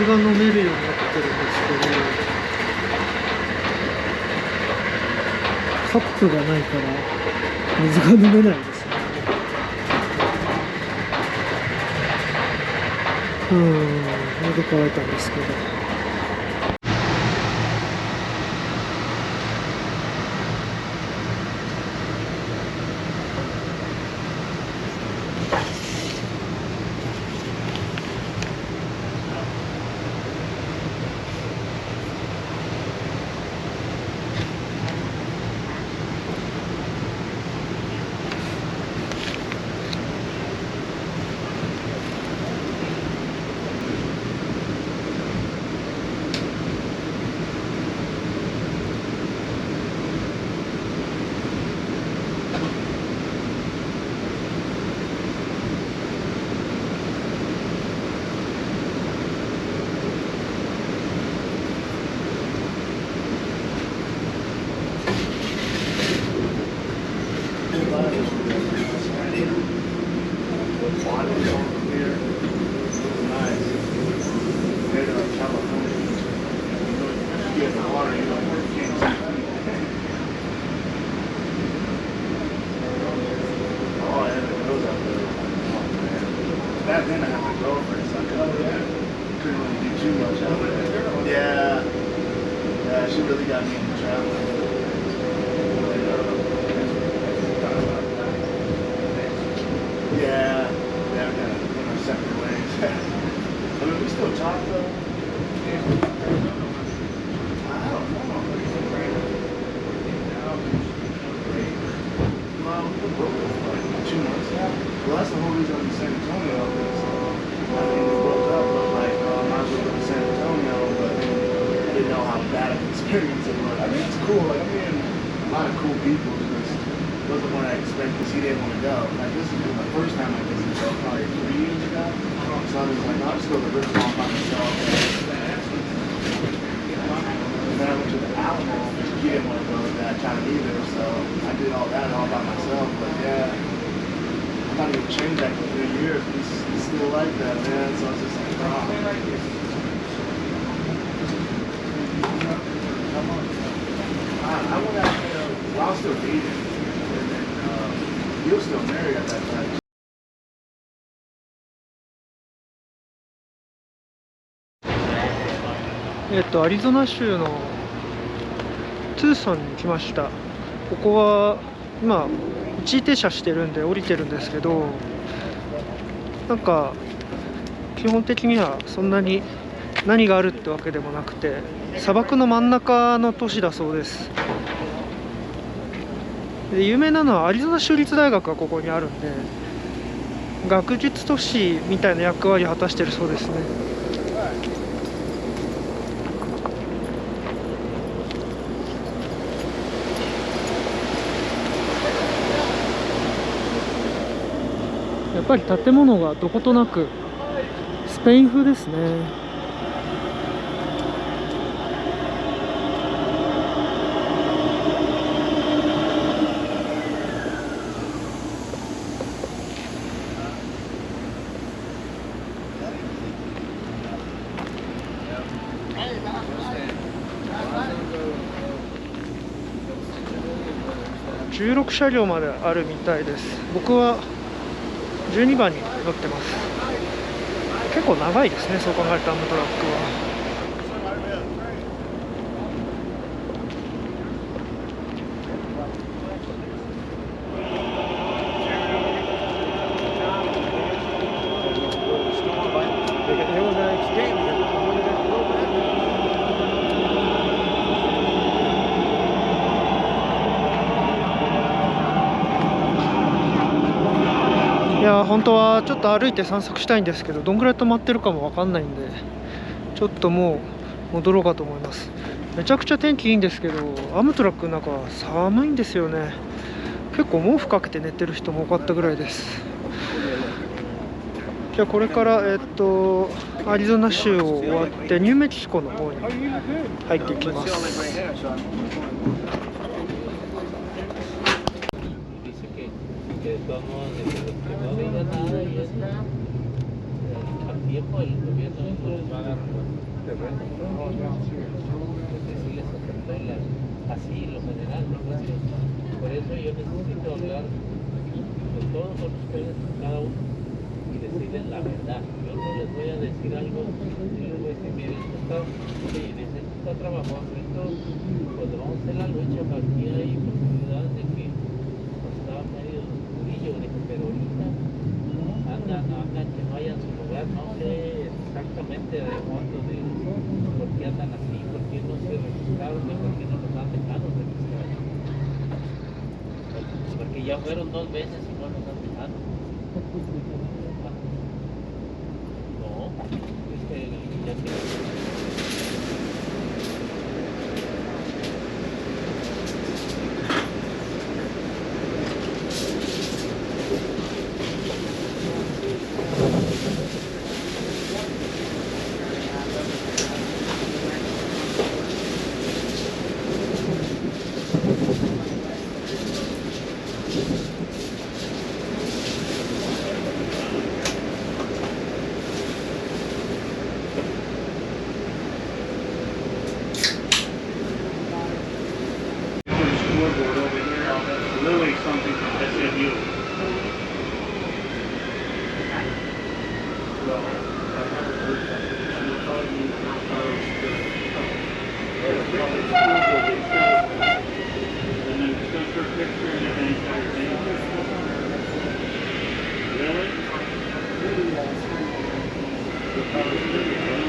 水が飲めるようになってるんですけど、カップがないから水が飲めないですね。喉乾いたんですけど。Back then I had my girlfriend, so I couldn't really do too much out there. Yeah, yeah, she really got me into traveling. Yeah, we kind of went our separate ways. I mean, we still talk though. I don't know. Well, we're broke for like 2 months now. Well, that's the whole reason I'm in San Antonio. I think we broke up, but like, I was going to San Antonio, but I didn't know how bad of an experience it was. I mean, it's cool. Like, I'm meeting a lot of cool people. It wasn't what I expected because he didn't want to go. Like, this is my first time I visited, so probably 3 years ago. So I was like, I'll just go to the River Mall by myself. And then I went to the Alamo, because he didn't want to go to that time either, so I did all that all by myself. But yeah, I thought he would change after 3 years, but he's still like that, man. So I was just like, wow. I went out there while I was still dating, and then he was still married at that time. アリゾナ州のトゥーソンに来ました。ここは今一時停車してるんで降りてるんですけど、なんか基本的にはそんなに何があるってわけでもなくて、砂漠の真ん中の都市だそうです。で有名なのはアリゾナ州立大学がここにあるんで、学術都市みたいな役割を果たしてるそうですね。やっぱり建物がどことなくスペイン風ですね。16車両まであるみたいです。僕は12番に乗ってます。結構長いですね、そう考えるとアムトラックは。いや本当はちょっと歩いて散策したいんですけど、どんぐらい止まってるかも分かんないんで、ちょっともう戻ろうかと思います。めちゃくちゃ天気いいんですけど、アムトラックの中は寒いんですよね。結構毛布かけて寝てる人も多かったぐらいです。じゃあこれからアリゾナ州を終わってニューメキシコの方に入っていきます。al tiempo el gobierno no les va a dar los terrenos, porque sí les afectó así lo general, ¿no? Por eso yo necesito hablar con todos con ustedes, cada uno, y decirles la verdad. Yo no les voy a decir algo, yo les voy a decir, mire, esto está, sí, dice, esto está trabajando, esto, pues vamos a hacer la lucha, para aquí hay posibilidades de que pues, está medio oscurillo, dije, pero ahorita andan que no hayan su lugar, no sé exactamente de cuándo, de por qué andan así, por qué no se registraron, ni por qué no los han dejado registrar. Porque ya fueron 2 veces y no los han dejado. No, es que ya que... Scoreboard over here, Lily something from SMU. So, I haven't heard that. I'm telling you, and then just go for a picture and everything. Really? The color's pretty, huh?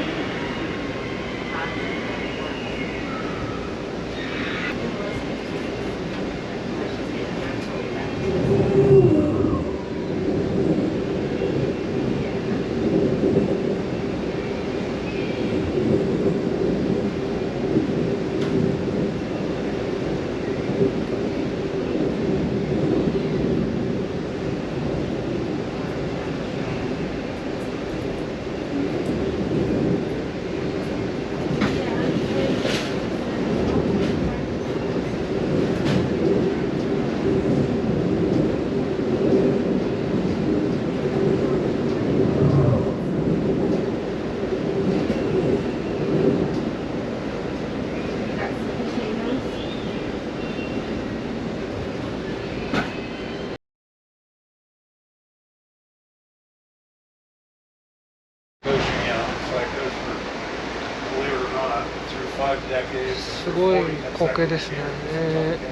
decades. すごい光景ですね。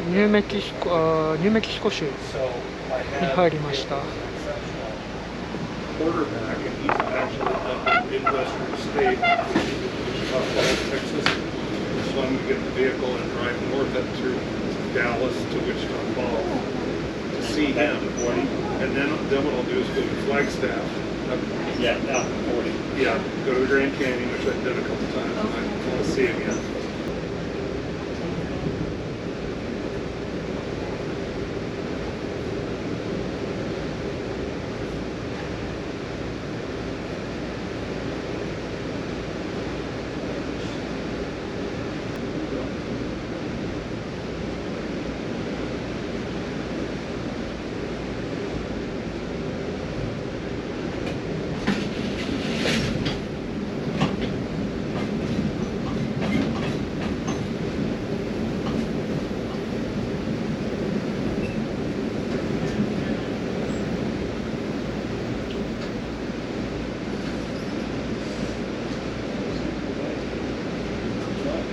ニューメキシコ州に 入りました。Quarterback, and he's actually up in Midwestern State, Texas. So I'm gonna get the vehicle and drive north up through Dallas to Wichita Falls to see him. And then what I'll do is go to Flagstaff. Yeah, down 40. Yeah, go to Grand Canyon, which I've done a couple times, and I want to see him yet.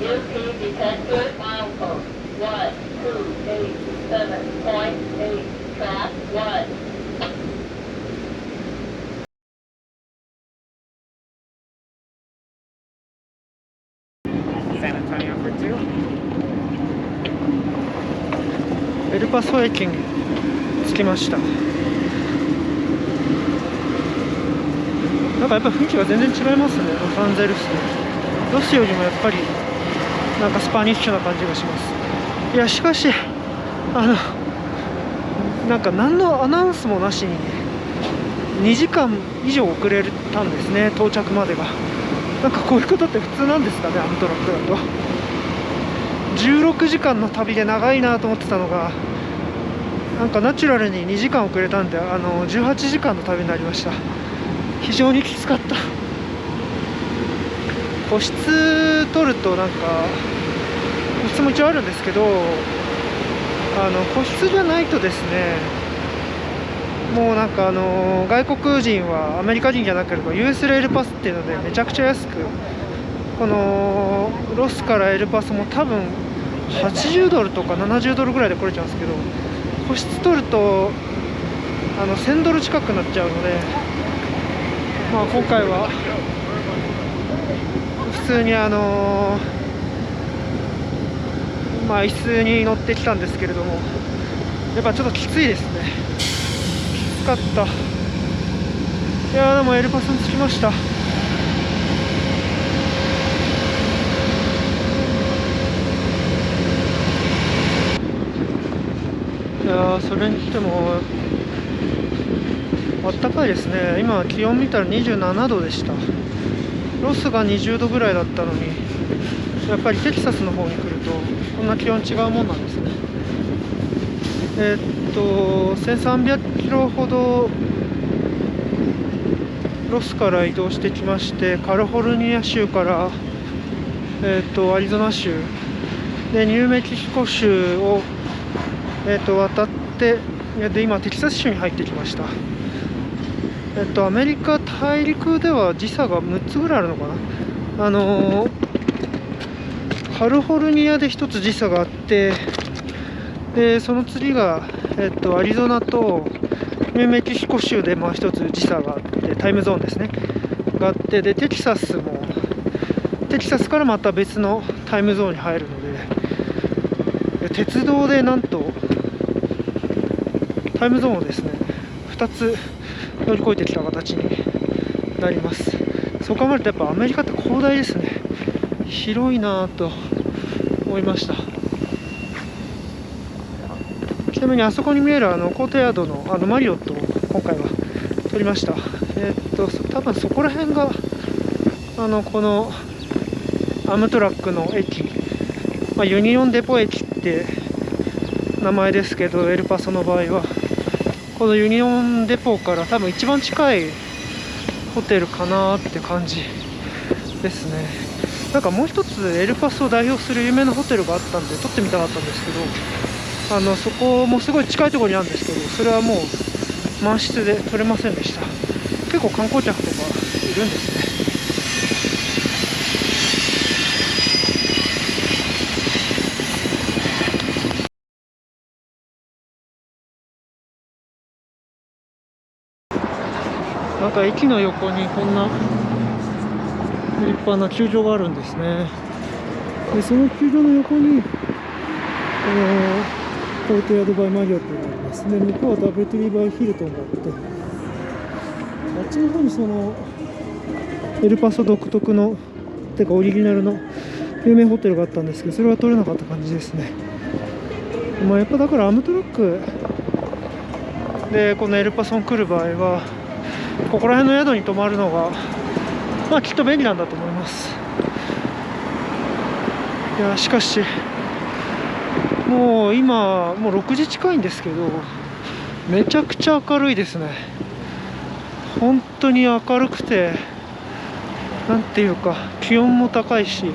UP detector milepost 1287.8 track 1. San Antonio for 2. エルパソ駅に着きました。なんかやっぱ雰囲気が全然違いますね、ロサンゼルス。ロスよりもやっぱりなんかスパニッシュな感じがします。いやしかしなんか何のアナウンスもなしに2時間以上遅れたんですね、到着までが。なんかこういうことって普通なんですかね、アムトラックだと。16時間の旅で長いなと思ってたのが、なんかナチュラルに2時間遅れたんで18時間の旅になりました。非常にきつかった。個室取るとなんか個室も一応あるんですけど、個室じゃないとですね、もうなんか外国人はアメリカ人じゃなければ US レールパスっていうのでめちゃくちゃ安く、このロスからエルパスも多分80ドルとか70ドルぐらいで来れちゃうんですけど、個室取ると1000ドル近くなっちゃうので、まあ、今回は普通にまあ、椅子に乗ってきたんですけれども、やっぱちょっときついですね。きつかった。いやでもエルパスに着きました。いやそれにしてもあったかいですね。今気温見たら27度でした。ロスが20度ぐらいだったのに、やっぱりテキサスの方に来るとこんな気温違うもんなんですね。1300キロほどロスから移動してきまして、カリフォルニア州から、アリゾナ州でニューメキシコ州を、渡って、で今テキサス州に入ってきました。アメリカ大陸では時差が6つぐらいあるのかな。カリフォルニアで1つ時差があって、でその次が、アリゾナとニューメキシコ州でもう1つ時差があって、タイムゾーンですねがあって、でテキサスからまた別のタイムゾーンに入るので、鉄道でなんとタイムゾーンをですね2つ乗り越えてきた形になります。そう考えるとやっぱアメリカって広大ですね。広いなぁと思いました。ちなみにあそこに見えるコートヤードのマリオットを今回は撮りました。多分そこら辺がこのアムトラックの駅、ユニオンデポ駅って名前ですけど、エルパソの場合はこのユニオンデポから多分一番近いホテルかなって感じですね。なんかもう一つエルパソを代表する有名なホテルがあったんで撮ってみたかったんですけど、そこもすごい近いところにあるんですけど、それはもう満室で撮れませんでした。結構観光客とかいるんですね。なんか駅の横にこんな立派な球場があるんですね。でその球場の横にコートヤードバイマリオットがあります。で向こうはダブルトリーバイヒルトンがあって、あっちの方にそのエルパソ独特のてかオリジナルの有名ホテルがあったんですけど、それは取れなかった感じですね。やっぱだからアムトラックでこのエルパソに来る場合はここら辺の宿に泊まるのがきっと便利なんだと思います。いやしかしもう今もう6時近いんですけど、めちゃくちゃ明るいですね。本当に明るくて、なんていうか気温も高いし、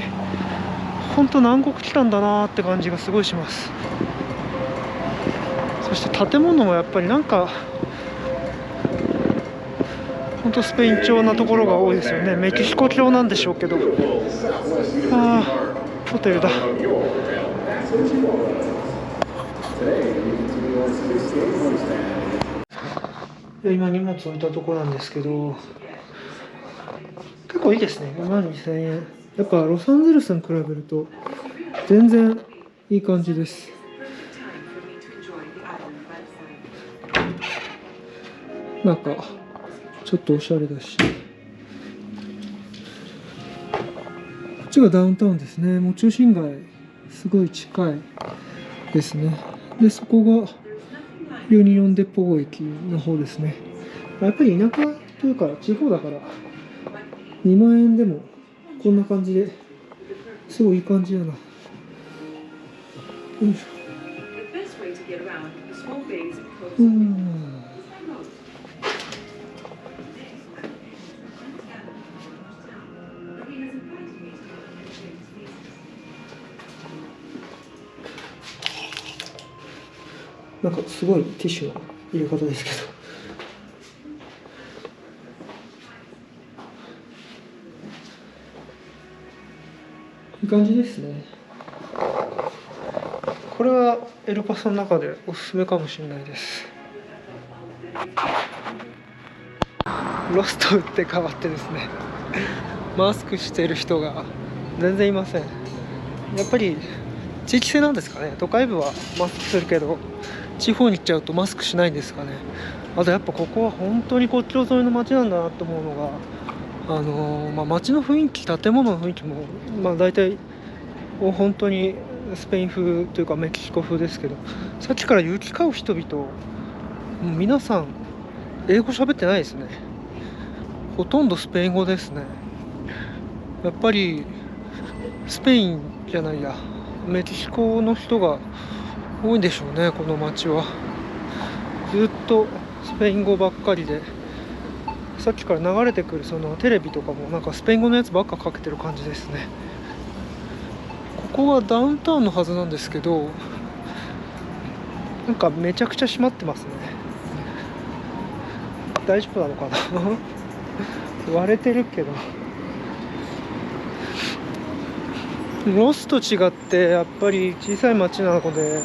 本当南国来たんだなって感じがすごいします。そして建物もやっぱりなんか本当スペイン調なところが多いですよね。メキシコ調なんでしょうけど、ホテルだ。今荷物置いたところなんですけど、結構いいですね。22,000円。やっぱロサンゼルスに比べると全然いい感じです。なんかちょっとおしゃれだし、こっちがダウンタウンですね。もう中心街すごい近いですね。でそこがユニオンデポ駅の方ですね。やっぱり田舎というか地方だから2万円でもこんな感じですごいいい感じだな。よいしょ。なんかすごいティッシュの入れ方ですけど、いい感じですね。これはエルパソの中でおすすめかもしれないです。ロスト打って変わってですね、マスクしてる人が全然いません。やっぱり地域性なんですかね。都会部はマスクするけど地方に行っちゃうとマスクしないんですかね。あとやっぱここは本当に国境沿いの街なんだなと思うのが、街の雰囲気、建物の雰囲気も、大体本当にスペイン風というかメキシコ風ですけど、さっきから行き交う人々、もう皆さん英語喋ってないですね。ほとんどスペイン語ですね。やっぱりスペインじゃないや、メキシコの人が多いんでしょうね、この街は。ずっとスペイン語ばっかりで、さっきから流れてくるそのテレビとかもなんかスペイン語のやつばっかかけてる感じですね。ここはダウンタウンのはずなんですけど、なんかめちゃくちゃ閉まってますね。大丈夫なのかな割れてるけど。ロスと違ってやっぱり小さい町なので、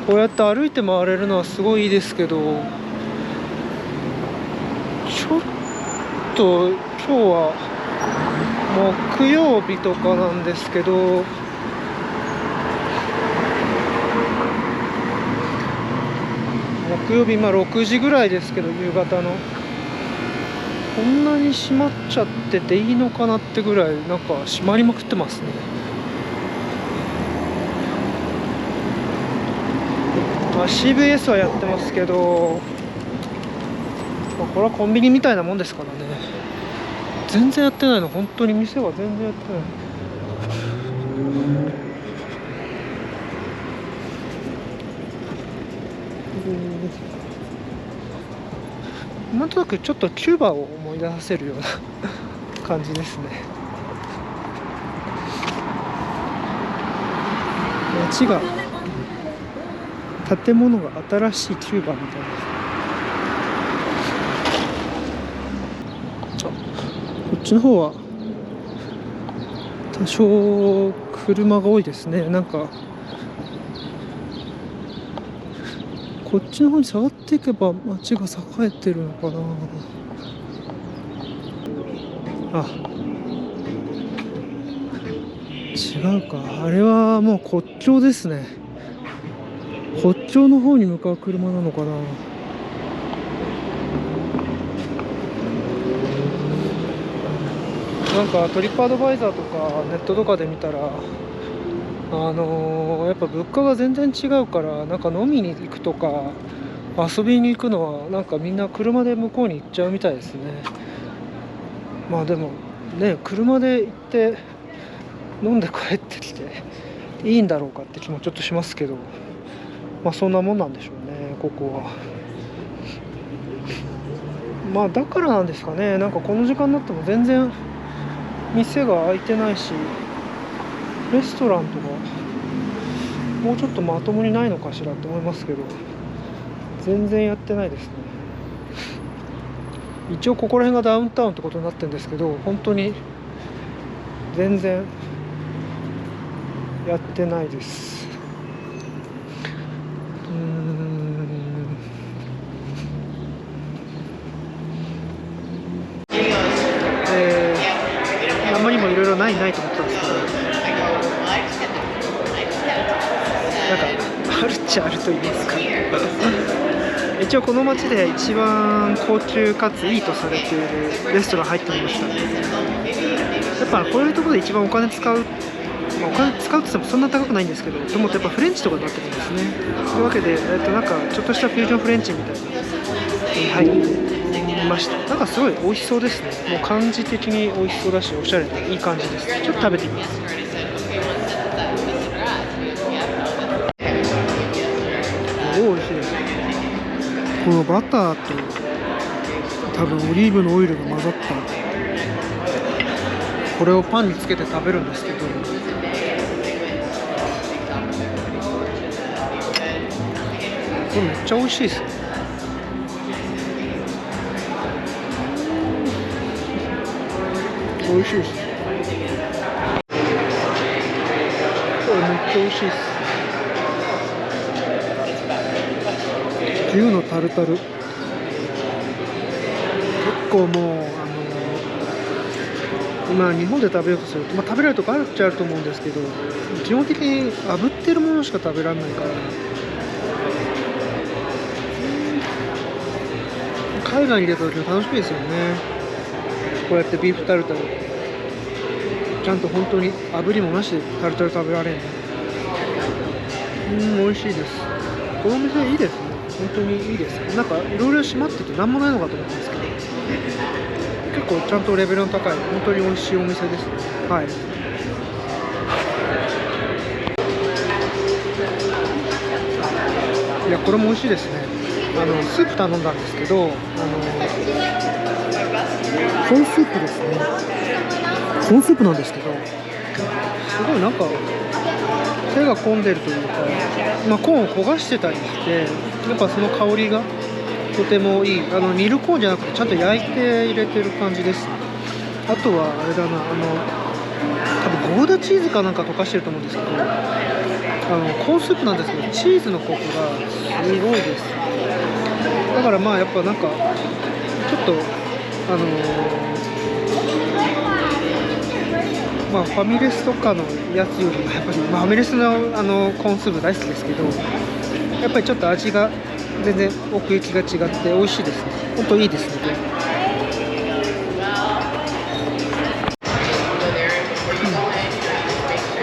こうやって歩いて回れるのはすごいいいですけど、ちょっと今日は木曜日とかなんですけど、木曜日今6時ぐらいですけど、夕方のこんなに閉まっちゃってていいのかなってぐらいなんか閉まりまくってますね。CVS はやってますけど、これはコンビニみたいなもんですからね。全然やってないの、本当に店は全然やってない。なんとなくちょっとキューバを思い出させるような感じですね。街が、建物が新しいキューバみたいな。こっちの方は多少車が多いですね。なんかこっちの方に下がっていけば街が栄えてるのかな。あ、違うか。あれはもう国境ですね。国境の方に向かう車なのかな。なんかトリップアドバイザーとかネットとかで見たら、やっぱ物価が全然違うから、なんか飲みに行くとか遊びに行くのはなんかみんな車で向こうに行っちゃうみたいですね。でもね、車で行って飲んで帰ってきていいんだろうかって気もちょっとしますけど、そんなもんなんでしょうね、ここは。だからなんですかね、なんかこの時間になっても全然店が開いてないし、レストランとかもうちょっとまともにないのかしらと思いますけど、全然やってないですね。一応ここら辺がダウンタウンってことになってるんですけど、本当に全然やってないです。あまりにもいろいろないと思ってたんですけど、なんかあるっちゃあると言いますか一応この街で一番高級かついいとされているレストラン入ってみました。やっぱこういうところで一番お金使う、お金使うって言ってもそんな高くないんですけど、でもやっぱフレンチとかになってるんですね。というわけで、なんかちょっとしたフュージョンフレンチみたいなのに入ってみました。なんかすごい美味しそうですね。もう感じ的に美味しそうだし、おしゃれでいい感じです。ちょっと食べてみます。美味しいです。このバターと多分オリーブのオイルが混ざったこれをパンにつけて食べるんですけど、これめっちゃ美味しいですね。美味しいです。これめっちゃ美味しいです。牛のタルタル、結構もう今日本で食べようとすると、食べれるとこあるっちゃあると思うんですけど、基本的に炙ってるものしか食べられないから、海外に出た時は楽しみですよね。こうやってビーフタルタル、ちゃんと本当に炙りもなしでタルタル食べられるの。美味しいです。このお店いいですね。本当にいいです。なんかいろいろ閉まってて何もないのかと思ったんですけど、結構ちゃんとレベルの高い本当に美味しいお店ですね。はい。いや、これも美味しいですね。スープ頼んだんですけど、コーンスープですね。コーンスープなんですけど、すごいなんか手が込んでるというか、コーンを焦がしてたりして、やっぱその香りがとてもいい。煮るコーンじゃなくてちゃんと焼いて入れてる感じです。あとはあれだな、多分ゴーダチーズかなんか溶かしてると思うんですけど、コーンスープなんですけどチーズのコクがすごいです。だからやっぱなんかちょっとファミレスとかのやつよりもやっぱり、ファミレスのコーンスープ大好きですけど、やっぱりちょっと味が全然奥行きが違って美味しいですね。本当いいですね。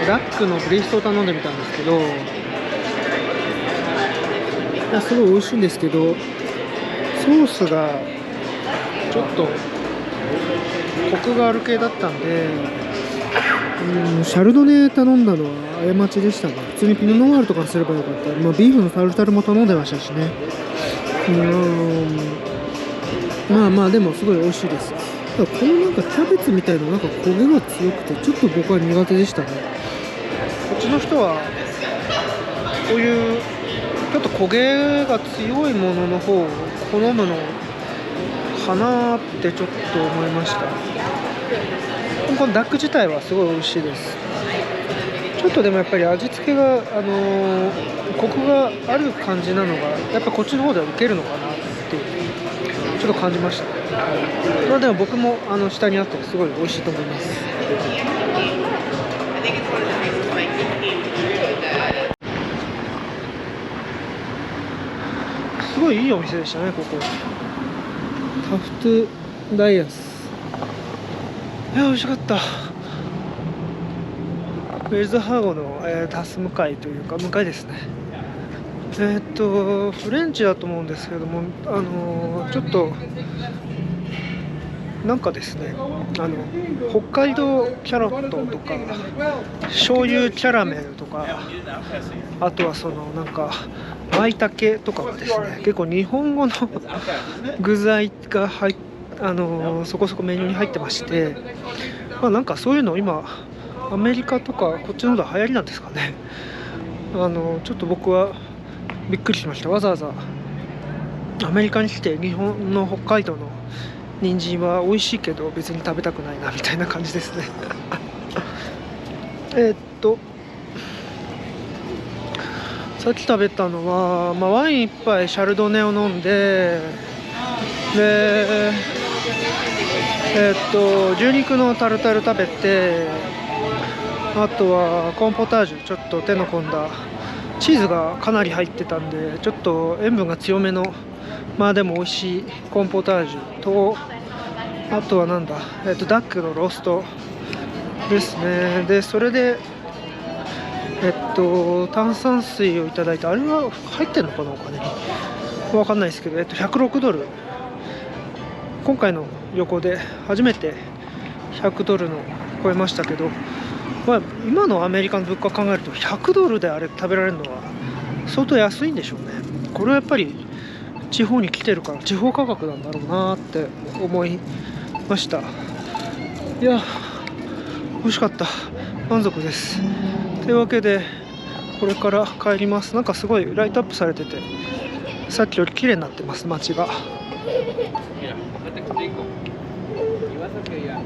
ラックのブリストを頼んでみたんですけど、すごい美味しいんですけど、ソースがちょっとコクがある系だったんで、シャルドネ頼んだのは過ちでしたね。普通にピノノワールとかすればよかった。ビーフのタルタルも頼んでましたしね。でもすごい美味しいです。ただこのなんかキャベツみたいななんか焦げが強くてちょっと僕は苦手でしたね。こっちの人はこういうちょっと焦げが強いものの方を好むのかなってちょっと思いました。このダック自体はすごい美味しいです。ちょっとでもやっぱり味付けが、コクがある感じなのがやっぱこっちの方では受けるのかなっていうちょっと感じました。でも僕も下にあってすごい美味しいと思います。すごいいいお店でしたね、ここ。タフトダイアス。いや、美味しかった。ウェルズハーゴの、タス向かいというか向かいですね。フレンチだと思うんですけども、ちょっとなんかですね、北海道キャロットとか醤油キャラメルとか、あとはなんか舞茸とかがですね、結構日本語の具材がそこそこメニューに入ってまして、なんかそういうの今アメリカとかこっちの方が流行りなんですかね。ちょっと僕はびっくりしました。わざわざアメリカに来て日本の北海道の人参は美味しいけど別に食べたくないなみたいな感じですね。さっき食べたのは、ワイン1杯シャルドネを飲んで、牛肉のタルタル食べて、あとはコーンポタージュ、ちょっと手の込んだチーズがかなり入ってたんでちょっと塩分が強めのでも美味しいコーンポタージュと、あとはダックのローストですね。でそれで炭酸水をいただいて、あれは入ってるのかな、お金に分かんないですけど、106ドル、今回の旅行で初めて100ドルの超えましたけど、今のアメリカの物価を考えると100ドルであれ食べられるのは相当安いんでしょうね。これはやっぱり地方に来てるから地方価格なんだろうなって思いました。いや、美味しかった。満足です。というわけでこれから帰ります。なんかすごいライトアップされててさっきより綺麗になってます街が。 Mira, no te explico. Ibas hacia allá.